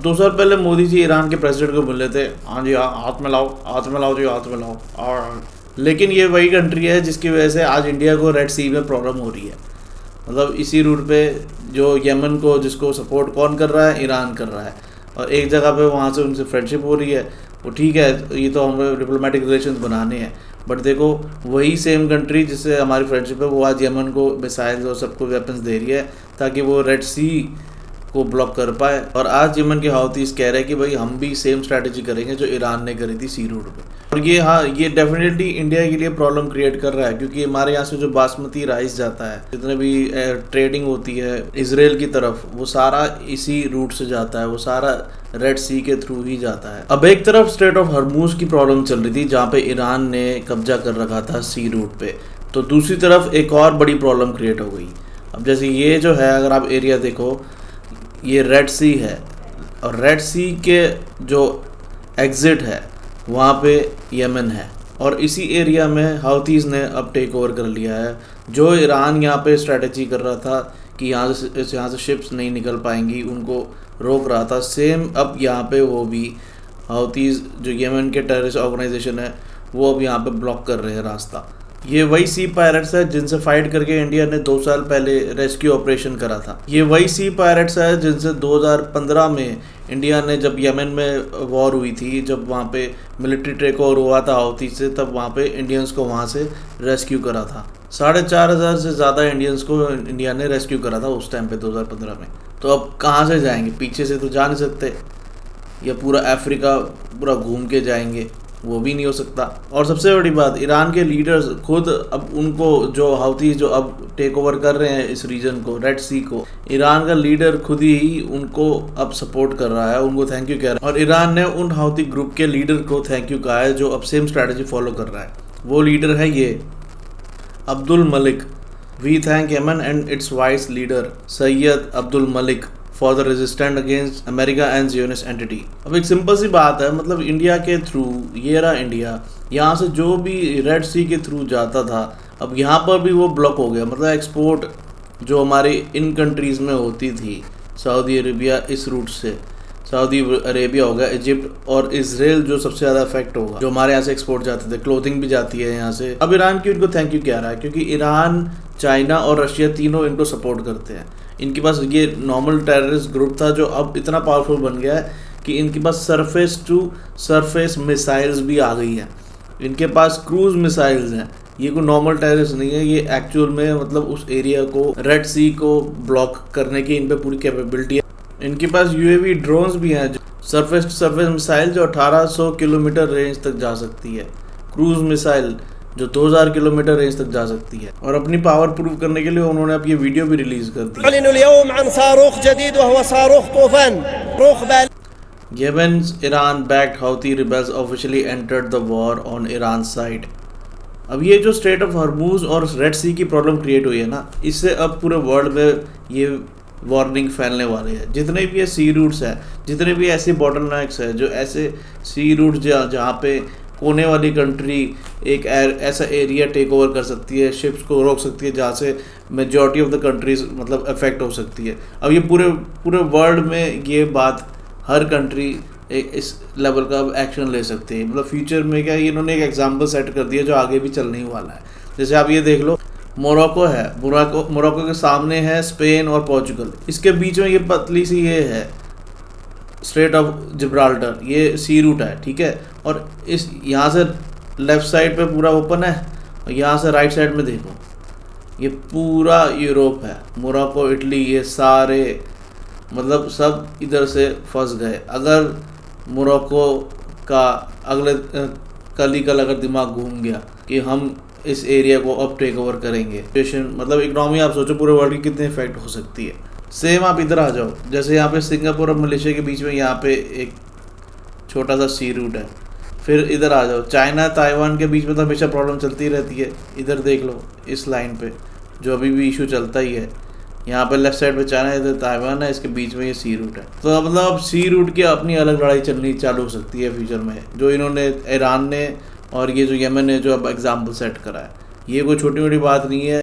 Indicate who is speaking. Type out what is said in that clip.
Speaker 1: 2 साल पहले मोदी जी ईरान के प्रेसिडेंट को बोले थे, हाँ जी हाँ, हाथ में लाओ, हाथ में लाओ जी, हाथ में लाओ। और लेकिन ये वही कंट्री है जिसकी वजह से आज इंडिया को रेड सी में प्रॉब्लम हो रही है। मतलब इसी रूट पे जो यमन को, जिसको सपोर्ट कौन कर रहा है, ईरान कर रहा है। और एक जगह पे वहाँ से उनसे फ्रेंडशिप हो रही है, वो ठीक है, ये तो हमें डिप्लोमेटिक रिलेशन बनाने हैं। बट देखो, वही सेम कंट्री जिससे हमारी फ्रेंडशिप है, वो आज यमन को मिसाइल्स और सबको वेपन्स दे रही है ताकि वो रेड सी को ब्लॉक कर पाए। और आज यमन के हाउथीज कह रहे हैं कि भाई हम भी सेम स्ट्रैटेजी करेंगे जो ईरान ने करी थी सी रूट पे। और ये हाँ, ये डेफिनेटली इंडिया के लिए प्रॉब्लम क्रिएट कर रहा है, क्योंकि हमारे यहाँ से जो बासमती राइस जाता है, जितने भी ट्रेडिंग होती है इजराइल की तरफ, वो सारा इसी रूट से जाता है, वो सारा रेड सी के थ्रू ही जाता है। अब एक तरफ स्ट्रेट ऑफ हरमूज की प्रॉब्लम चल रही थी जहाँ पे ईरान ने कब्जा कर रखा था सी रूट पे, तो दूसरी तरफ एक और बड़ी प्रॉब्लम क्रिएट हो गई। अब जैसे ये जो है, अगर आप एरिया देखो, ये रेड सी है, और रेड सी के जो एग्ज़िट है वहाँ पे यमन है, और इसी एरिया में हाउथीज़ ने अब टेक ओवर कर लिया है। जो ईरान यहाँ पे स्ट्रेटजी कर रहा था कि यहाँ से शिप्स नहीं निकल पाएंगी, उनको रोक रहा था, सेम अब यहाँ पे वो भी हाउथीज़ जो यमन के टेररिस्ट ऑर्गेनाइजेशन है, वो अब यहाँ पे ब्लॉक कर रहे हैं रास्ता। ये वही सी पायरेट्स है जिनसे फाइट करके इंडिया ने 2 साल पहले रेस्क्यू ऑपरेशन करा था। ये वही सी पायरेट्स है जिनसे 2015 में इंडिया ने, जब यमन में वॉर हुई थी, जब वहाँ पे मिलिट्री टेक ओवर हुआ था हाउथी से, तब वहाँ पे इंडियंस को वहाँ से रेस्क्यू करा था। 4,500 से ज़्यादा इंडियंस को इंडिया ने रेस्क्यू करा था उस टाइम पे 2015 में। तो अब कहाँ से जाएंगे? पीछे से तो जा नहीं सकते, या पूरा अफ्रीका पूरा घूम के जाएंगे, वो भी नहीं हो सकता। और सबसे बड़ी बात, ईरान के लीडर्स खुद अब उनको, जो हाउथी जो अब टेक ओवर कर रहे हैं इस रीजन को, रेड सी को, ईरान का लीडर खुद ही उनको अब सपोर्ट कर रहा है, उनको थैंक यू कह रहा है। और ईरान ने उन हाउथी ग्रुप के लीडर को थैंक यू कहा है जो अब सेम स्ट्रैटेजी फॉलो कर रहा है। वो लीडर है ये Abdul Malik. We thank Yemen and its vice leader Sayyed Abdul Malik for the resistant against America and Zionist entity. अब एक सिंपल सी बात है, मतलब इंडिया के थ्रू, ये रहा इंडिया, यहाँ से जो भी रेड सी के थ्रू जाता था, अब यहाँ पर भी वो ब्लॉक हो गया। मतलब एक्सपोर्ट जो हमारी इन कंट्रीज़ में होती थी, सऊदी अरेबिया इस रूट से, सऊदी अरेबिया हो गया, इजिप्ट और इसराइल जो सबसे ज़्यादा इफेक्ट होगा, जो हमारे यहाँ से एक्सपोर्ट जाते थे, क्लोथिंग भी जाती है यहाँ से। अब ईरान की उनको थैंक यू कह रहा है, क्योंकि ईरान, चाइना और रशिया तीनों इनको सपोर्ट करते हैं। इनके पास ये नॉर्मल टेररिस्ट ग्रुप था जो अब इतना पावरफुल बन गया है कि इनके पास सरफेस टू सरफेस मिसाइल्स भी आ गई हैं, इनके पास क्रूज मिसाइल्स हैं। ये कोई नॉर्मल टेररिस्ट नहीं है, ये एक्चुअल में मतलब उस एरिया को, रेड सी को ब्लॉक करने की इन पे पूरी कैपेबिलिटी है। इनके पास यूएवी ड्रोन्स भी हैं, सरफेस टू सरफेस मिसाइल जो 1800 किलोमीटर रेंज तक जा सकती है, क्रूज मिसाइल जो 2000 किलोमीटर रेंज तक जा सकती है। और अपनी पावर प्रूव करने के लिए उन्होंने अब ये वीडियो भी रिलीज कर दी। Yemen's Iran-backed Houthi rebels officially entered the war on Iran's side. अब ये जो स्ट्रेट ऑफ हरमूज और रेड सी की प्रॉब्लम क्रिएट हुई है ना, इससे अब पूरे वर्ल्ड में ये वार्निंग फैलने वाली है। जितने भी ये सी रूट्स हैं, जितने भी ऐसे बॉटलनेक्स हैं, जो ऐसे सी रूट जहाँ पे कोने वाली कंट्री एक ऐसा एरिया टेक ओवर कर सकती है, शिप्स को रोक सकती है, जहाँ से मेजॉरिटी ऑफ द कंट्रीज मतलब अफेक्ट हो सकती है। अब ये पूरे वर्ल्ड में ये बात, हर कंट्री इस लेवल का अब एक्शन ले सकते हैं। मतलब फ्यूचर में क्या, इन्होंने एक एग्जांपल सेट कर दिया जो आगे भी चलने ही वाला है। जैसे आप ये देख लो, मोरक्को है, मोरक्को के सामने है स्पेन और पोर्चुगल, इसके बीच में ये पतली सी ये है स्ट्रेट ऑफ जिब्राल्टर, ये सी रूट है, ठीक है। और इस यहाँ से लेफ़्ट साइड पे पूरा ओपन है, और यहाँ से राइट साइड में देखो, ये पूरा यूरोप है, मोरक्को, इटली, ये सारे मतलब सब इधर से फंस गए। अगर मोरक्को का कल अगर दिमाग घूम गया कि हम इस एरिया को अब टेक ओवर करेंगे, मतलब इकनॉमी आप सोचो पूरे वर्ल्ड की कितनी इफेक्ट हो सकती है। सेम आप इधर आ जाओ, जैसे यहाँ पे सिंगापुर और मलेशिया के बीच में यहाँ पे एक छोटा सा सी रूट है। फिर इधर आ जाओ, चाइना ताइवान के बीच में तो हमेशा प्रॉब्लम चलती रहती है। इधर देख लो, इस लाइन पे जो अभी भी इशू चलता ही है, यहाँ पे लेफ्ट साइड पे चाइना, इधर ताइवान है, इसके बीच में ये सी रूट है। तो मतलब अब सी रूट की अपनी अलग लड़ाई चलनी चालू हो सकती है फ्यूचर में, जो इन्होंने ईरान ने और ये जो यमन ने जो अब एग्जाम्पल सेट करा है। ये कोई छोटी मोटी बात नहीं है।